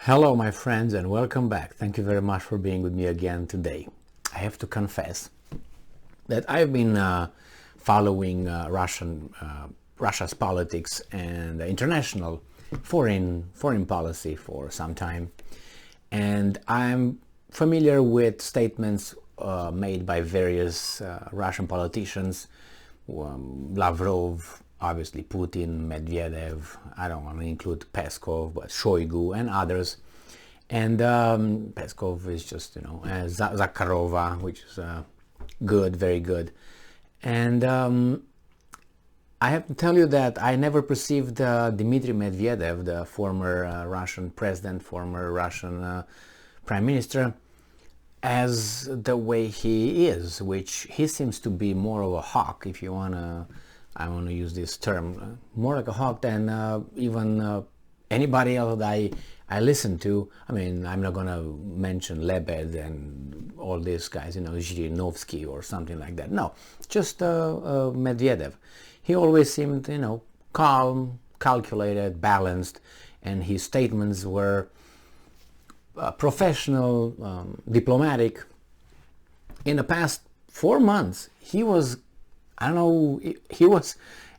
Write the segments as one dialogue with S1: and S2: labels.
S1: Hello, my friends, and welcome back. Thank you very much for being with me again today. I have to confess that I've been following Russia's politics and international foreign policy for some time, and I'm familiar with statements made by various Russian politicians, Lavrov, obviously Putin, Medvedev. I don't want to include Peskov, but Shoigu and others. And Peskov is just, Zakharova, which is good, very good. And I have to tell you that I never perceived Dmitry Medvedev, the former Russian president, former Russian prime minister, as the way he is, which he seems to be more of a hawk, if you want to, I want to use this term, more like a hawk than even anybody else that I listen to. I mean, I'm not going to mention Lebed and all these guys, Zhirinovsky or something like that. No, just Medvedev. He always seemed, calm, calculated, balanced, and his statements were professional, diplomatic. In the past 4 months, he was,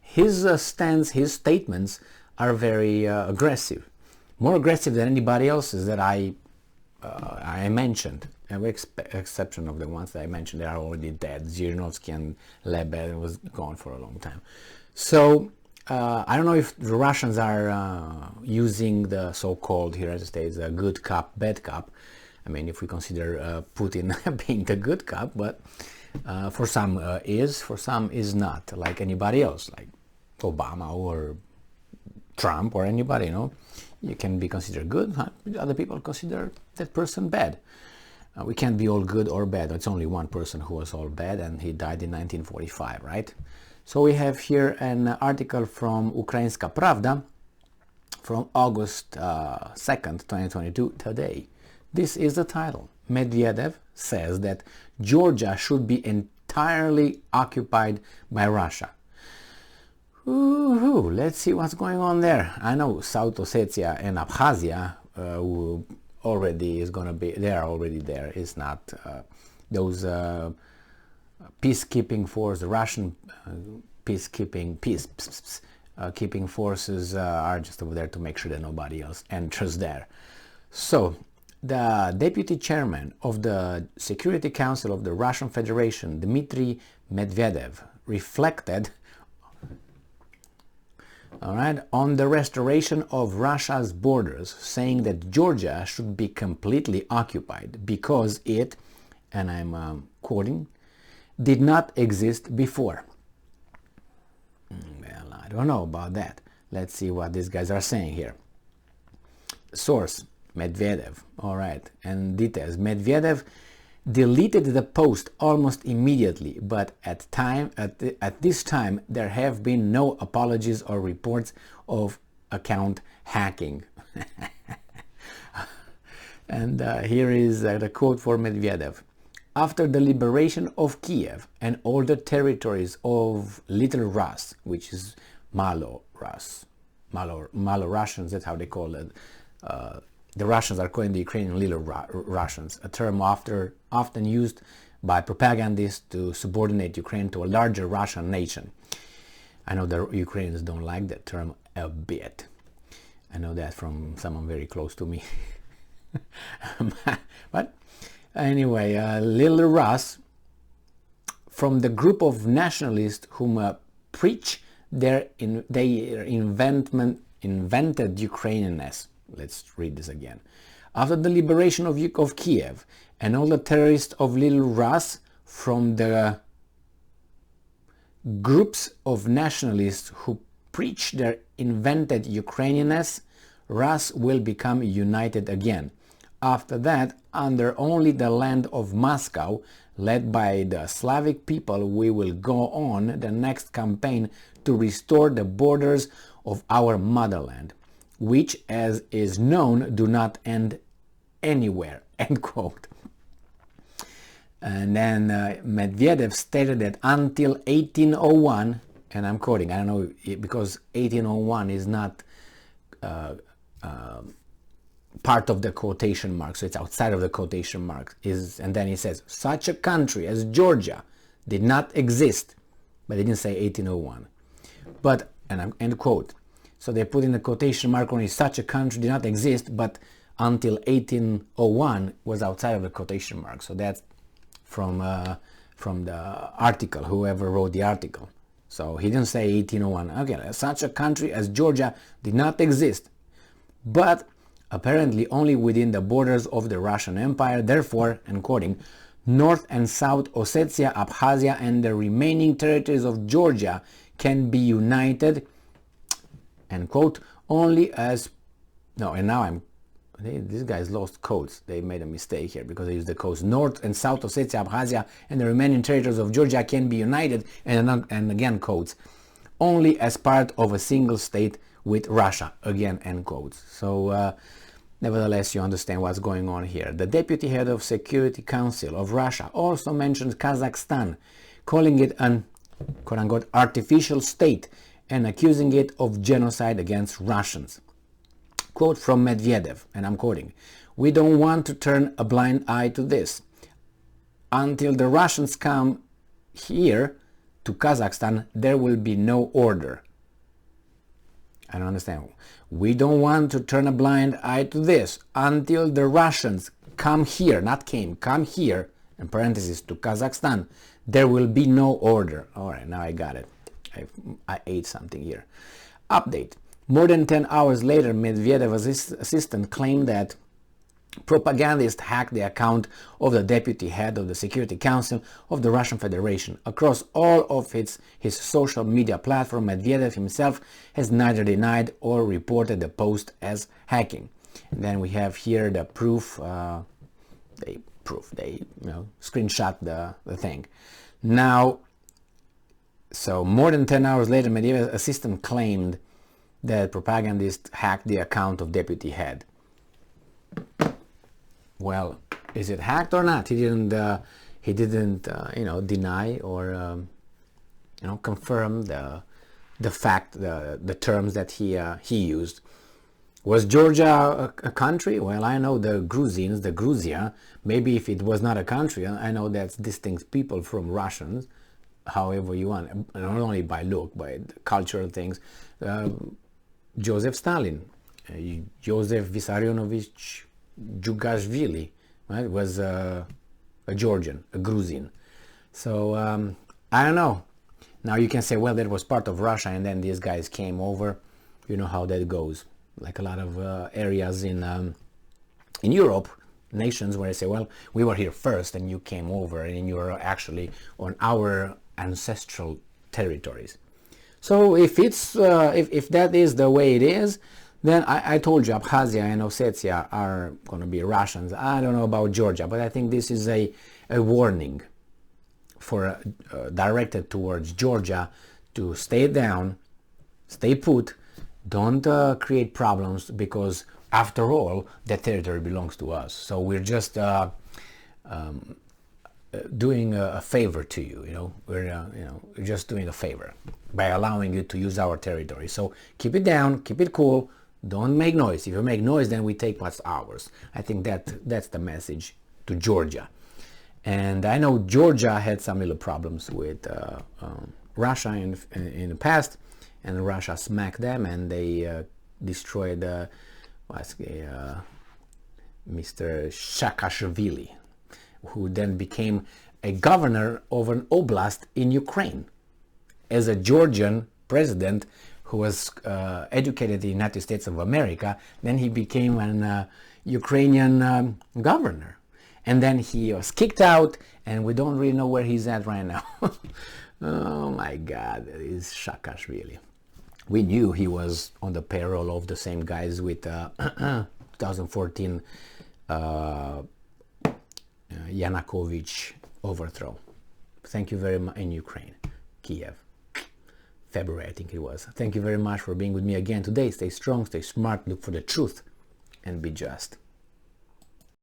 S1: his stance, his statements are very aggressive, more aggressive than anybody else's that I mentioned, with exception of the ones that I mentioned. They are already dead. Zhirinovsky and Lebed was gone for a long time. So I don't know if the Russians are using the so-called, here as it states, a good cop, bad cop. I mean, if we consider Putin being the good cop, but for some is, for some is not, like anybody else, like Obama or Trump or anybody, you can be considered good, other people consider that person bad. We can't be all good or bad. It's only one person who was all bad, and he died in 1945, right? So we have here an article from Ukrainska Pravda from August 2nd, 2022, today. This is the title. Medvedev says that Georgia should be entirely occupied by Russia. Ooh, let's see what's going on there. I know South Ossetia and Abkhazia already is going to be, they are already there. It's not those peacekeeping force, the Russian keeping forces are just over there to make sure that nobody else enters there. So the deputy chairman of the Security Council of the Russian Federation, Dmitry Medvedev, reflected on the restoration of Russia's borders, saying that Georgia should be completely occupied because it, and I'm quoting, did not exist before. Well, I don't know about that. Let's see what these guys are saying here. Source, Medvedev. All right, and details. Medvedev deleted the post almost immediately, but at this time there have been no apologies or reports of account hacking. And here is the quote for Medvedev. After the liberation of Kiev and all the territories of Little Rus, which is Malo-Russians, that's how they call it. The Russians are calling the Ukrainian Little Russians, a term often used by propagandists to subordinate Ukraine to a larger Russian nation. I know the Ukrainians don't like that term a bit. I know that from someone very close to me. But anyway, Little Rus, from the group of nationalists whom preach their invented Ukrainianness. Let's read this again. After the liberation of Kiev and all the terrorists of Little Rus, from the groups of nationalists who preach their invented Ukrainianness, Rus will become united again. After that, under only the land of Moscow, led by the Slavic people, we will go on the next campaign to restore the borders of our motherland, which, as is known, do not end anywhere, end quote. And then Medvedev stated that until 1801, and I'm quoting, I don't know, because 1801 is not part of the quotation mark, so it's outside of the quotation mark, and then he says, such a country as Georgia did not exist, but they didn't say 1801. But, and I'm end quote. So they put in the quotation mark only such a country did not exist, but until 1801 was outside of the quotation mark. So that's from the article, whoever wrote the article. So he didn't say 1801. Okay, such a country as Georgia did not exist, but apparently only within the borders of the Russian Empire. Therefore, and quoting, North and South Ossetia, Abkhazia, and the remaining territories of Georgia can be united, end quote, only as, no, and now these guys lost codes. They made a mistake here because they used the codes. North and South Ossetia, Abkhazia, and the remaining territories of Georgia can be united, and again quotes, only as part of a single state with Russia, again end quotes. So nevertheless, you understand what's going on here. The deputy head of Security Council of Russia also mentioned Kazakhstan, calling it an quote-unquote artificial state and accusing it of genocide against Russians. Quote from Medvedev, and I'm quoting, "We don't want to turn a blind eye to this. Until the Russians come here to Kazakhstan, there will be no order." I don't understand. We don't want to turn a blind eye to this. Until the Russians come here, not came, come here, in parentheses, to Kazakhstan, there will be no order. All right, now I got it. I ate something here. Update. More than 10 hours later, Medvedev's assistant claimed that propagandists hacked the account of the deputy head of the Security Council of the Russian Federation. Across all of his social media platform, Medvedev himself has neither denied or reported the post as hacking. And then we have here the proof. They screenshot the thing. Now, so more than 10 hours later, Medvedev's assistant claimed that propagandists hacked the account of deputy head. Well, is it hacked or not? He didn't deny or confirm the fact, the terms that he used. Was Georgia a country? Well, I know the Gruzians, the Gruzia. Maybe if it was not a country, I know that's distinct people from Russians. However you want, not only by look, by cultural things. Joseph Stalin, Joseph Vissarionovich Djugashvili, right, was a Georgian, a Gruzin. So I don't know. Now you can say, well, that was part of Russia and then these guys came over. You know how that goes. Like a lot of areas in Europe, nations where they say, well, we were here first and you came over and you were actually on our ancestral territories. So if it's if that is the way it is, then I told you Abkhazia and Ossetia are going to be Russians. I don't know about Georgia, but I think this is a warning for directed towards Georgia to stay down, stay put, don't create problems, because after all, that territory belongs to us. So we're just doing a favor to you. We're just doing a favor by allowing you to use our territory. So keep it down, keep it cool. Don't make noise. If you make noise, then we take what's ours. I think that's the message to Georgia. And I know Georgia had some little problems with Russia in the past, and Russia smacked them, and they destroyed Mr. Saakashvili, who then became a governor of an oblast in Ukraine. As a Georgian president who was educated in the United States of America, then he became an Ukrainian governor. And then he was kicked out, and we don't really know where he's at right now. Oh my God, that is Saakashvili. We knew he was on the payroll of the same guys with 2014 Yanukovych overthrow. Thank you very much. In Ukraine, Kiev, February I think it was. Thank you very much for being with me again today. Stay strong, stay smart, look for the truth, and be just.